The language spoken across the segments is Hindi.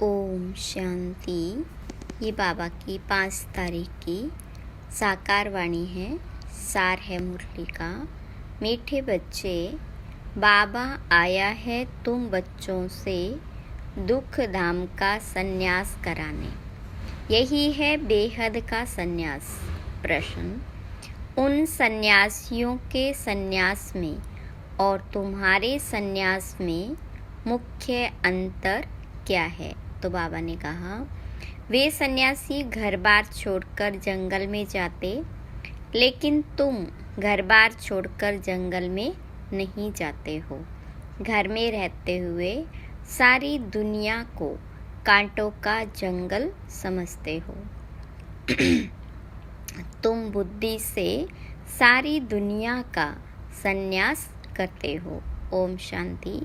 ओम शांति। ये बाबा की 5 तारीख की साकार वाणी है। सार है मुरली का। मीठे बच्चे, बाबा आया है तुम बच्चों से दुख धाम का संन्यास कराने। यही है बेहद का संन्यास। प्रश्न: उन सन्यासियों के संन्यास में और तुम्हारे संन्यास में मुख्य अंतर क्या है? तो बाबा ने कहा, वे सन्यासी घर बार छोड़कर जंगल में जाते, लेकिन तुम घर बार छोड़कर जंगल में नहीं जाते हो। घर में रहते हुए सारी दुनिया को कांटों का जंगल समझते हो। तुम बुद्धि से सारी दुनिया का संन्यास करते हो। ओम शांति।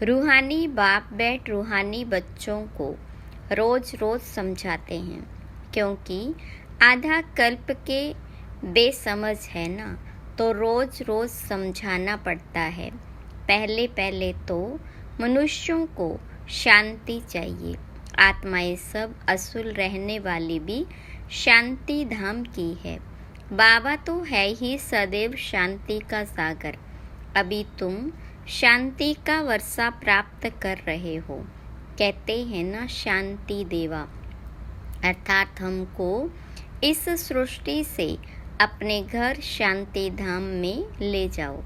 रूहानी बाप बैठ रूहानी बच्चों को रोज रोज समझाते हैं, क्योंकि आधा कल्प के बेसमझ है ना, तो रोज रोज समझाना पड़ता है। पहले पहले तो मनुष्यों को शांति चाहिए। आत्माएं सब असुल रहने वाली भी शांति धाम की है। बाबा तो है ही सदैव शांति का सागर। अभी तुम शांति का वर्षा प्राप्त कर रहे हो। कहते हैं ना, शांति देवा, अर्थात हमको इस सृष्टि से अपने घर शांति धाम में ले जाओ,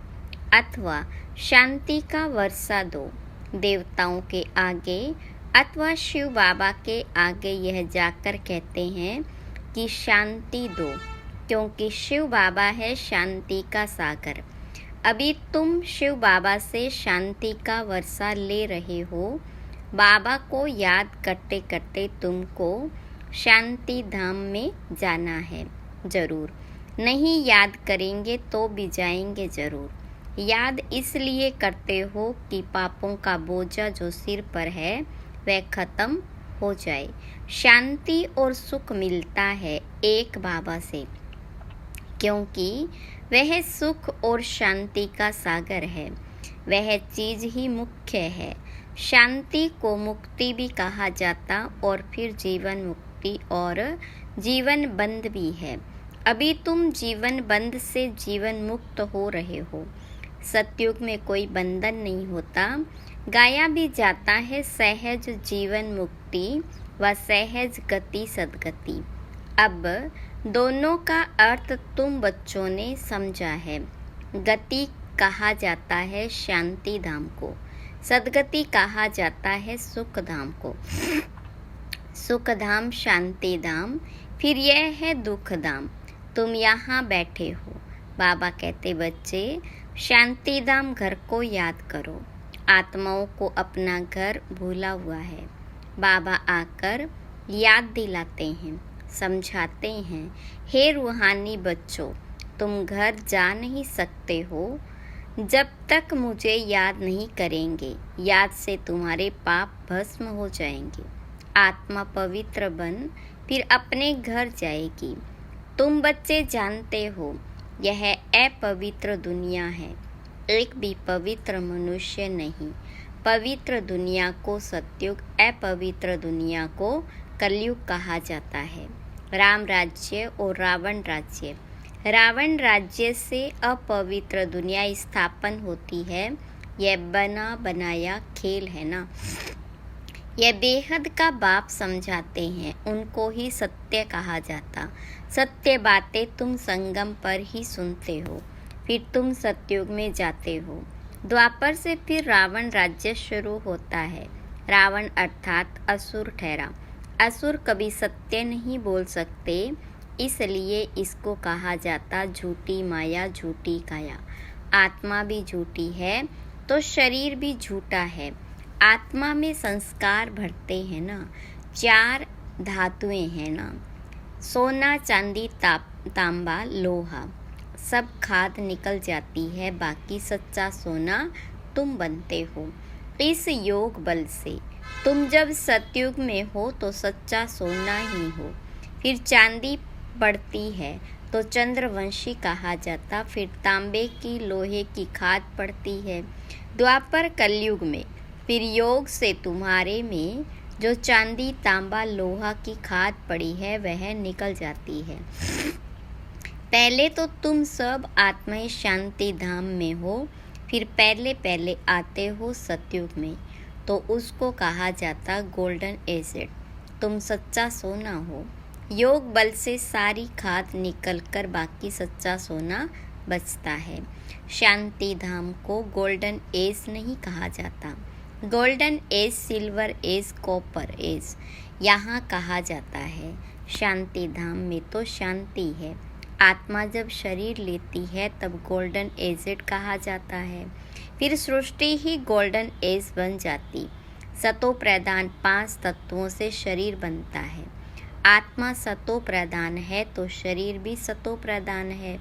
अथवा शांति का वर्षा दो। देवताओं के आगे अथवा शिव बाबा के आगे यह जाकर कहते हैं कि शांति दो, क्योंकि शिव बाबा है शांति का सागर। अभी तुम शिव बाबा से शांति का वर्षा ले रहे हो। बाबा को याद करते करते तुमको शांति धाम में जाना है जरूर। नहीं याद करेंगे तो भी जाएंगे जरूर। याद इसलिए करते हो कि पापों का बोझा जो सिर पर है वह खत्म हो जाए। शांति और सुख मिलता है एक बाबा से, क्योंकि वह सुख और शांति का सागर है। वह चीज ही मुख्य है। शांति को मुक्ति भी कहा जाता और फिर जीवन मुक्ति और जीवन बंद भी है। अभी तुम जीवन बंद से जीवन मुक्त हो रहे हो। सतयुग में कोई बंधन नहीं होता। गाया भी जाता है सहज जीवन मुक्ति व सहज गति सदगति। अब दोनों का अर्थ तुम बच्चों ने समझा है। गति कहा जाता है शांति धाम को, सदगति कहा जाता है सुख धाम को। सुख धाम शांति धाम, फिर यह है दुख धाम। तुम यहाँ बैठे हो। बाबा कहते, बच्चे शांति धाम घर को याद करो। आत्माओं को अपना घर भूला हुआ है। बाबा आकर याद दिलाते हैं, समझाते हैं, हे रूहानी बच्चों, तुम घर जा नहीं सकते हो जब तक मुझे याद नहीं करेंगे। याद से तुम्हारे पाप भस्म हो जाएंगे। आत्मा पवित्र बन फिर अपने घर जाएगी। तुम बच्चे जानते हो यह अपवित्र दुनिया है। एक भी पवित्र मनुष्य नहीं। पवित्र दुनिया को सतयुग, अपवित्र दुनिया को कलयुग कहा जाता है। राम राज्य और रावण राज्य। रावण राज्य से अपवित्र दुनिया स्थापन होती है। यह बना बनाया खेल है ना। यह बेहद का बाप समझाते हैं, उनको ही सत्य कहा जाता। सत्य बातें तुम संगम पर ही सुनते हो, फिर तुम सतयुग में जाते हो। द्वापर से फिर रावण राज्य शुरू होता है। रावण अर्थात असुर ठहरा। असुर कभी सत्य नहीं बोल सकते, इसलिए इसको कहा जाता झूठी माया, झूठी काया। आत्मा भी झूठी है तो शरीर भी झूठा है। आत्मा में संस्कार भरते हैं ना। 4 धातुएं हैं ना, सोना चांदी तांबा लोहा, सब खाद निकल जाती है। बाकी सच्चा सोना तुम बनते हो इस योग बल से। तुम जब सतयुग में हो तो सच्चा सोना ही हो। फिर चांदी पड़ती है तो चंद्रवंशी कहा जाता। फिर तांबे की लोहे की खाद पड़ती है द्वापर कलयुग में। फिर योग से तुम्हारे में जो चांदी तांबा लोहा की खाद पड़ी है वह निकल जाती है। पहले तो तुम सब आत्माएं शांति धाम में हो, फिर पहले पहले आते हो सतयुग में, तो उसको कहा जाता गोल्डन एसिड। तुम सच्चा सोना हो। योग बल से सारी खाद निकल कर बाकी सच्चा सोना बचता है। शांति धाम को गोल्डन एज नहीं कहा जाता। Golden age, silver age, copper age यहाँ कहा जाता है। शांति धाम में तो शांति है। आत्मा जब शरीर लेती है तब गोल्डन एजेड कहा जाता है। फिर सृष्टि ही गोल्डन एज बन जाती। सतो प्रधान 5 तत्वों से शरीर बनता है। आत्मा सतो प्रधान है तो शरीर भी सतो प्रधान है।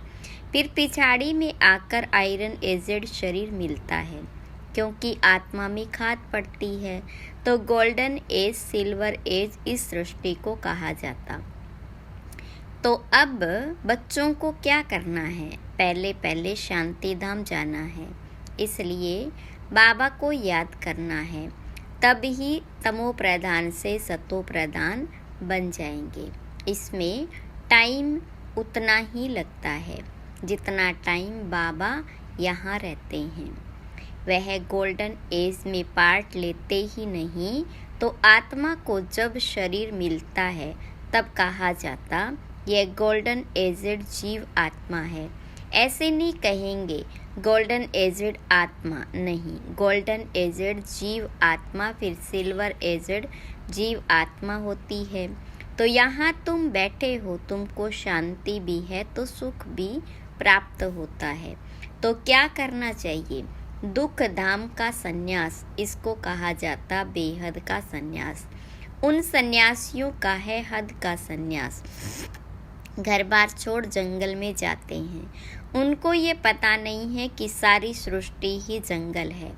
फिर पिछाड़ी में आकर आयरन एजेड शरीर मिलता है, क्योंकि आत्मा में खाद पड़ती है। तो गोल्डन एज, सिल्वर एज इस सृष्टि को कहा जाता। तो अब बच्चों को क्या करना है? पहले पहले शांति धाम जाना है, इसलिए बाबा को याद करना है। तब ही तमो प्रधान से सतो प्रधान बन जाएंगे। इसमें टाइम उतना ही लगता है जितना टाइम बाबा यहाँ रहते हैं। वह गोल्डन एज में पार्ट लेते ही नहीं, तो आत्मा को जब शरीर मिलता है तब कहा जाता यह गोल्डन एजेड जीव आत्मा है। ऐसे नहीं कहेंगे गोल्डन एजेड आत्मा, नहीं, गोल्डन एजेड जीव आत्मा, फिर सिल्वर एजेड जीव आत्मा होती है। तो यहाँ तुम बैठे हो, तुमको शांति भी है तो सुख भी प्राप्त होता है। तो क्या करना चाहिए? दुख धाम का संन्यास, इसको कहा जाता बेहद का संन्यास। उन सन्यासियों का है हद का संन्यास। घर बार छोड़ जंगल में जाते हैं। उनको ये पता नहीं है कि सारी सृष्टि ही जंगल है।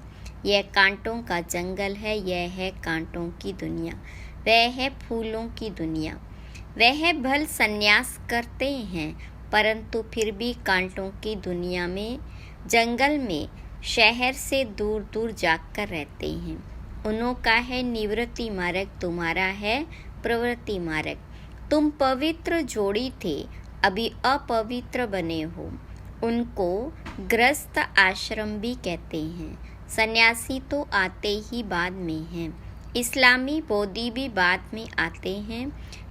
यह कांटों का जंगल है, यह है कांटों की दुनिया, वह है फूलों की दुनिया। वह भल संन्यास करते हैं, परंतु फिर भी कांटों की दुनिया में, जंगल में, शहर से दूर दूर जाकर रहते हैं। उन्हों का है निवृत्ति मार्ग, तुम्हारा है प्रवृत्ति मार्ग। तुम पवित्र जोड़ी थे, अभी अपवित्र बने हो। उनको ग्रस्त आश्रम भी कहते हैं। सन्यासी तो आते ही बाद में हैं। इस्लामी बौद्धि भी बाद में आते हैं।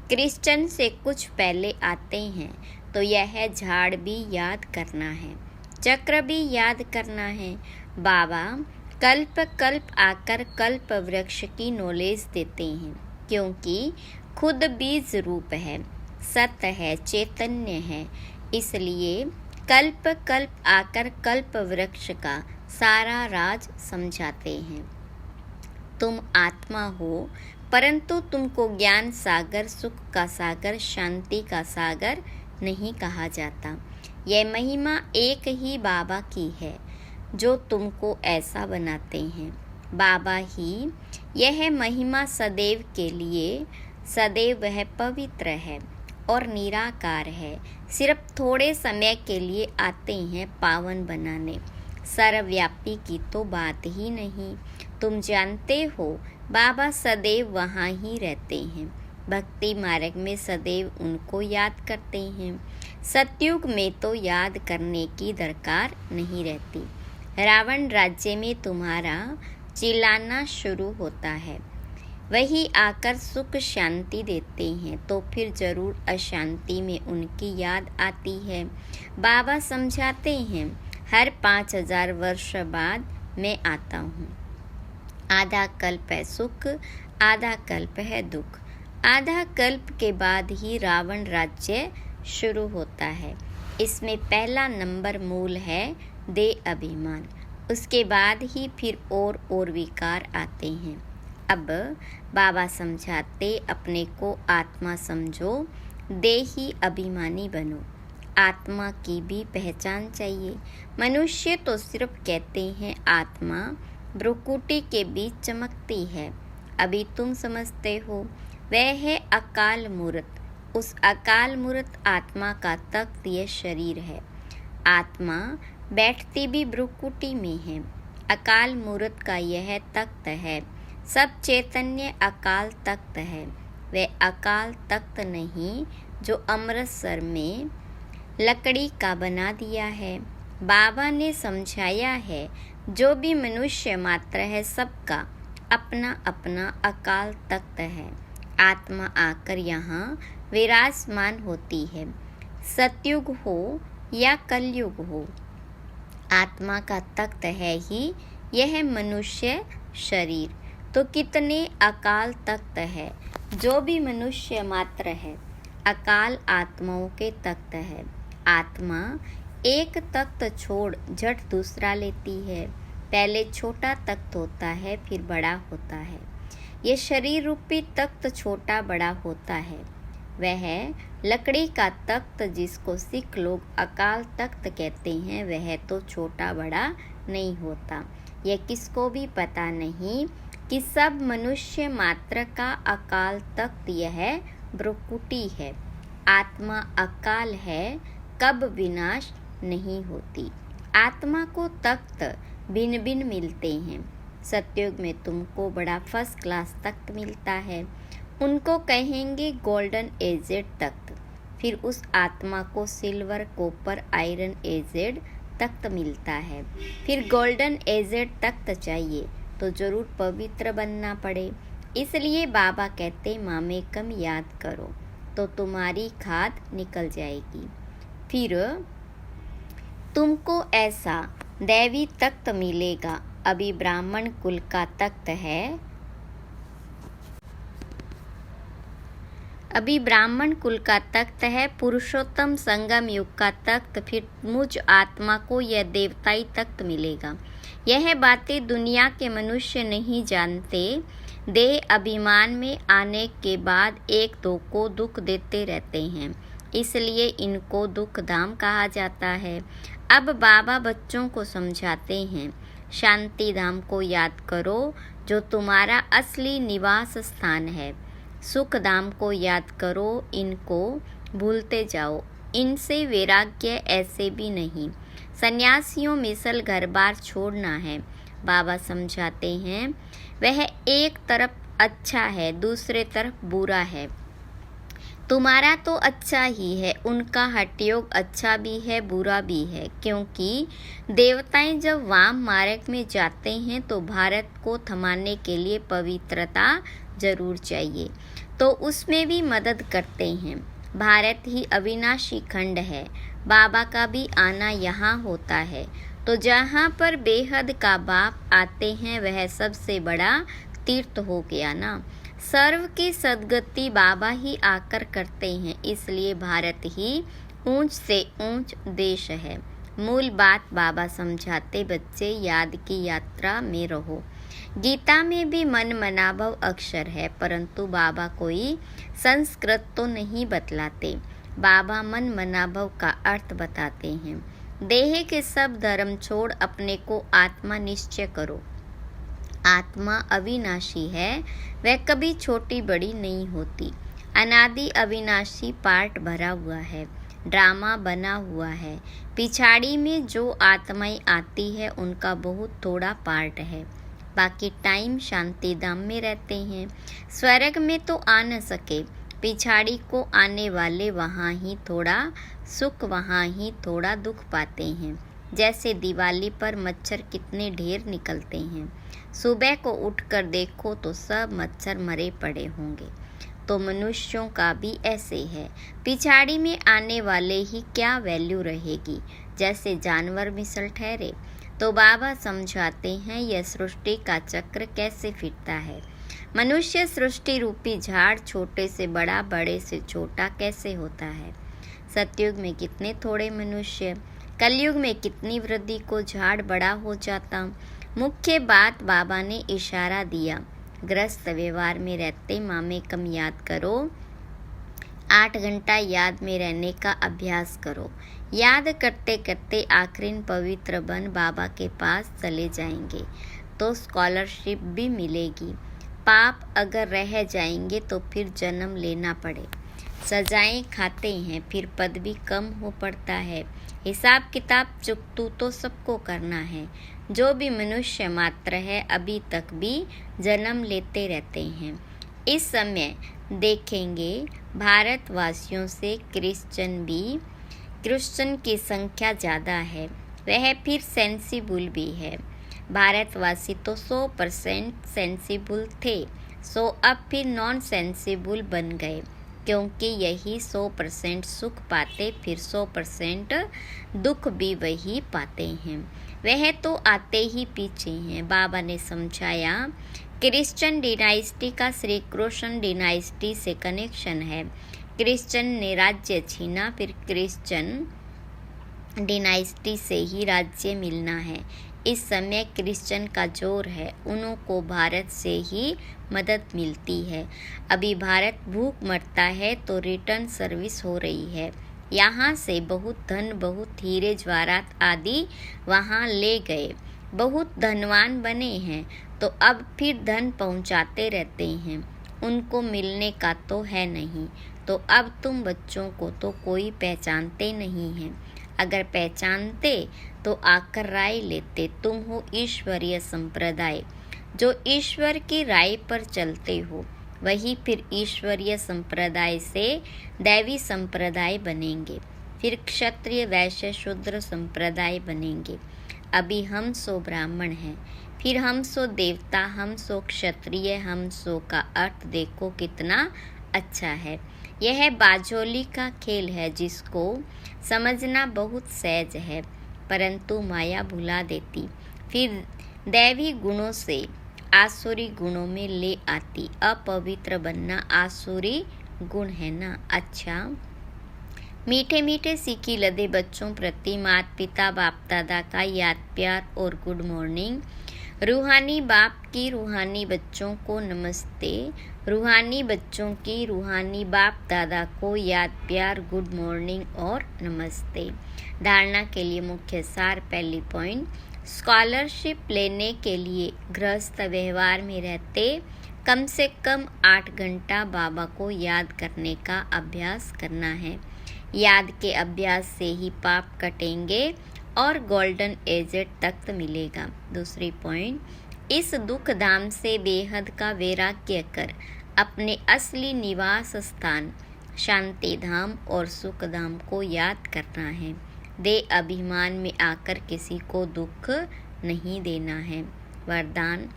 क्रिश्चियन से कुछ पहले आते हैं। तो यह झाड़ भी याद करना है, चक्र भी याद करना है। बाबा कल्प कल्प आकर कल्प वृक्ष की नॉलेज देते हैं, क्योंकि खुद बीज रूप है, सत्य है, चैतन्य है। इसलिए कल्प कल्प आकर कल्प वृक्ष का सारा राज समझाते हैं। तुम आत्मा हो, परंतु तुमको ज्ञान सागर, सुख का सागर, शांति का सागर नहीं कहा जाता। यह महिमा एक ही बाबा की है, जो तुमको ऐसा बनाते हैं। बाबा ही यह महिमा सदैव के लिए, सदैव वह पवित्र है और निराकार है। सिर्फ थोड़े समय के लिए आते हैं पावन बनाने, सर्वव्यापी की तो बात ही नहीं। तुम जानते हो बाबा सदैव वहाँ ही रहते हैं। भक्ति मार्ग में सदैव उनको याद करते हैं। सतयुग में तो याद करने की दरकार नहीं रहती। रावण राज्य में तुम्हारा चिल्लाना शुरू होता है, वही आकर सुख शांति देते हैं, तो फिर जरूर अशांति में उनकी याद आती है। बाबा समझाते हैं, हर 5000 वर्ष बाद मैं आता हूँ। आधा कल्प है सुख, आधा कल्प है दुख। आधा कल्प के बाद ही रावण राज्य शुरू होता है। इसमें पहला नंबर मूल है दे अभिमान, उसके बाद ही फिर और विकार आते हैं। अब बाबा समझाते, अपने को आत्मा समझो, देही अभिमानी बनो। आत्मा की भी पहचान चाहिए। मनुष्य तो सिर्फ कहते हैं आत्मा भ्रुकुटी के बीच चमकती है। अभी तुम समझते हो वह है अकाल मूर्त। उस अकाल मूर्त आत्मा का तख्त यह शरीर है। आत्मा बैठती भी भ्रुकुटी में है। अकाल मूर्त का यह तख्त है। सब चैतन्य अकाल तख्त है, वह अकाल तख्त नहीं जो अमृतसर में लकड़ी का बना दिया है। बाबा ने समझाया है, जो भी मनुष्य मात्र है सबका अपना अपना अकाल तख्त है। आत्मा आकर यहाँ विराजमान होती है, सतयुग हो या कलयुग हो। आत्मा का तख्त है ही यह मनुष्य शरीर। तो कितने अकाल तख्त है, जो भी मनुष्य मात्र है अकाल आत्माओं के तख्त है। आत्मा एक तख्त छोड़ झट दूसरा लेती है। पहले छोटा तख्त होता है, फिर बड़ा होता है। ये शरीर रूपी तख्त छोटा बड़ा होता है। वह लकड़ी का तख्त जिसको सिख लोग अकाल तख्त कहते हैं, वह तो छोटा बड़ा नहीं होता। यह किसको भी पता नहीं कि सब मनुष्य मात्र का अकाल तख्त यह ब्रह्मकुटी है। आत्मा अकाल है, कब विनाश नहीं होती। आत्मा को तख्त भिन्न भिन्न मिलते हैं। सतयुग में तुमको बड़ा फर्स्ट क्लास तख्त मिलता है, उनको कहेंगे गोल्डन एजेड तख्त। फिर उस आत्मा को सिल्वर कॉपर आयरन एजेड तख्त मिलता है। फिर गोल्डन एजेड तख्त चाहिए तो जरूर पवित्र बनना पड़े। इसलिए बाबा कहते मामेकम याद करो तो तुम्हारी खाद निकल जाएगी। फिर तुमको ऐसा दैवी तख्त मिलेगा। अभी ब्राह्मण कुल का तख्त है, अभी ब्राह्मण कुल का तख्त है, पुरुषोत्तम संगम युग का तख्त। फिर मुझ आत्मा को यह देवताई तख्त मिलेगा। यह बातें दुनिया के मनुष्य नहीं जानते। देह अभिमान में आने के बाद एक दो को दुख देते रहते हैं, इसलिए इनको दुख धाम कहा जाता है। अब बाबा बच्चों को समझाते हैं, शांति धाम को याद करो जो तुम्हारा असली निवास स्थान है। सुख धाम को याद करो, इनको भूलते जाओ। इनसे वैराग्य ऐसे भी नहीं। सन्यासियों मिसल घर बार छोड़ना है। बाबा समझाते हैं, वह एक तरफ अच्छा है, दूसरे तरफ बुरा है। तुम्हारा तो अच्छा ही है, उनका हठयोग अच्छा भी है बुरा भी है। क्योंकि देवताएं जब वाम मार्ग में जाते हैं तो भारत को थमाने के लिए पवित्रता जरूर चाहिए, तो उसमें भी मदद करते हैं। भारत ही अविनाशी खंड है। बाबा का भी आना यहाँ होता है, तो जहाँ पर बेहद का बाप आते हैं वह सबसे बड़ा तीर्थ हो गया ना। सर्व की सदगति बाबा ही आकर करते हैं, इसलिए भारत ही ऊंच से ऊंच देश है। मूल बात बाबा समझाते, बच्चे याद की यात्रा में रहो। गीता में भी मन मनाभव अक्षर है, परंतु बाबा कोई संस्कृत तो नहीं बतलाते। बाबा मन मनाभव का अर्थ बताते हैं। देह के सब धर्म छोड़ अपने को आत्मा निश्चय करो। आत्मा अविनाशी है, वह कभी छोटी बड़ी नहीं होती। अनादि अविनाशी पार्ट भरा हुआ है, ड्रामा बना हुआ है। पिछाड़ी में जो आत्माएं आती है उनका बहुत थोड़ा पार्ट है। बाकी टाइम शांति धाम में रहते हैं। स्वर्ग में तो आ न सके, पिछाड़ी को आने वाले वहाँ ही थोड़ा सुख वहाँ ही थोड़ा दुख पाते हैं। जैसे दिवाली पर मच्छर कितने ढेर निकलते हैं, सुबह को उठकर देखो तो सब मच्छर मरे पड़े होंगे। तो मनुष्यों का भी ऐसे है, पिछाड़ी में आने वाले ही क्या वैल्यू रहेगी, जैसे जानवर मिसल ठहरे। तो बाबा समझाते हैं यह सृष्टि का चक्र कैसे फिरता है। मनुष्य सृष्टि रूपी झाड़ छोटे से बड़ा, बड़े से छोटा कैसे होता है। सतयुग में कितने थोड़े मनुष्य, कलयुग में कितनी वृद्धि को झाड़ बड़ा हो जाता। मुख्य बात बाबा ने इशारा दिया, ग्रस्त व्यवहार में रहते मामेकम याद करो। 8 घंटा याद में रहने का अभ्यास करो। याद करते करते आखिरीन पवित्र बन बाबा के पास चले जाएंगे तो स्कॉलरशिप भी मिलेगी। पाप अगर रह जाएंगे तो फिर जन्म लेना पड़े। सजाएं खाते हैं, फिर पद भी कम हो पड़ता है। हिसाब किताब चुकतू तो सबको करना है। जो भी मनुष्य मात्र है अभी तक भी जन्म लेते रहते हैं। इस समय देखेंगे भारतवासियों से क्रिश्चियन की संख्या ज़्यादा है। वह फिर सेंसिबल भी है। भारतवासी तो 100% सेंसिबल थे, सो अब फिर नॉन सेंसिबल बन गए, क्योंकि यही 100% सुख पाते फिर 100% दुख भी वही पाते हैं। वह तो आते ही पीछे हैं। बाबा ने समझाया क्रिश्चियन डिनाइस्टी का श्री कृष्ण डिनाइस्टी से कनेक्शन है। क्रिश्चियन ने राज्य छीना, फिर क्रिश्चियन डिनाइस्टी से ही राज्य मिलना है। इस समय क्रिश्चियन का जोर है, उन्हों को भारत से ही मदद मिलती है। अभी भारत भूख मरता है तो रिटर्न सर्विस हो रही है। यहाँ से बहुत धन, बहुत हीरे जवाहरात आदि वहाँ ले गए, बहुत धनवान बने हैं, तो अब फिर धन पहुँचाते रहते हैं। उनको मिलने का तो है नहीं, तो अब तुम बच्चों को तो कोई पहचानते नहीं हैं। अगर पहचानते तो आकर राय लेते। तुम हो ईश्वरीय संप्रदाय, जो ईश्वर की राय पर चलते हो, वही फिर ईश्वरीय संप्रदाय से दैवी संप्रदाय बनेंगे, फिर क्षत्रिय वैश्य शूद्र संप्रदाय बनेंगे। अभी हम सो ब्राह्मण हैं, फिर हम सो देवता, हम सो क्षत्रिय, हम सो का अर्थ देखो कितना अच्छा है। यह बाजोली का खेल है जिसको समझना बहुत सहज है, परंतु माया भुला देती, फिर दैवी गुणों से आसुरी गुणों में ले आती। अपवित्र बनना आसुरी गुण है ना। अच्छा, मीठे मीठे सीखी लदे बच्चों प्रति माता पिता बाप दादा का याद प्यार और गुड मॉर्निंग। रूहानी बाप की रूहानी बच्चों को नमस्ते। रूहानी बच्चों की रूहानी बाप दादा को याद प्यार गुड मॉर्निंग और नमस्ते। धारणा के लिए मुख्य सार। पहली पॉइंट, स्कॉलरशिप लेने के लिए गृहस्थ व्यवहार में रहते कम से कम 8 घंटा बाबा को याद करने का अभ्यास करना है। याद के अभ्यास से ही पाप कटेंगे और गोल्डन एजेड तख्त मिलेगा। दूसरी पॉइंट, इस दुख धाम से बेहद का वैराग्य कर अपने असली निवास स्थान शांति धाम और सुख धाम को याद करना है। दे अभिमान में आकर किसी को दुख नहीं देना है। वरदान,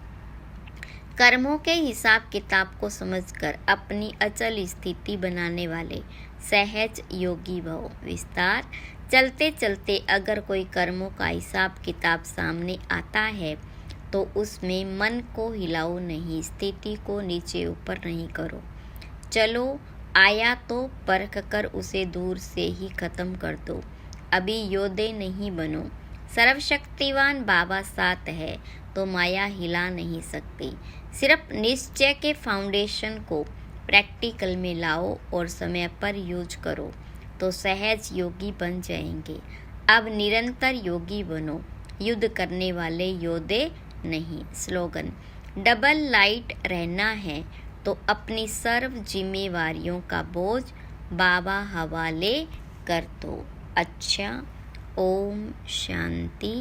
कर्मों के हिसाब किताब को समझकर अपनी अचल स्थिति बनाने वाले सहज योगी भव। विस्तार, चलते चलते अगर कोई कर्मों का हिसाब किताब सामने आता है तो उसमें मन को हिलाओ नहीं, स्थिति को नीचे ऊपर नहीं करो। चलो, आया तो परख कर उसे दूर से ही खत्म कर दो। अभी योद्धे नहीं बनो। सर्वशक्तिवान बाबा साथ है तो माया हिला नहीं सकती। सिर्फ निश्चय के फाउंडेशन को प्रैक्टिकल में लाओ और समय पर यूज करो तो सहज योगी बन जाएंगे। अब निरंतर योगी बनो, युद्ध करने वाले योद्धे नहीं। स्लोगन, डबल लाइट रहना है तो अपनी सर्व जिम्मेवारियों का बोझ बाबा हवाले कर दो। अच्छा, ओम शांति।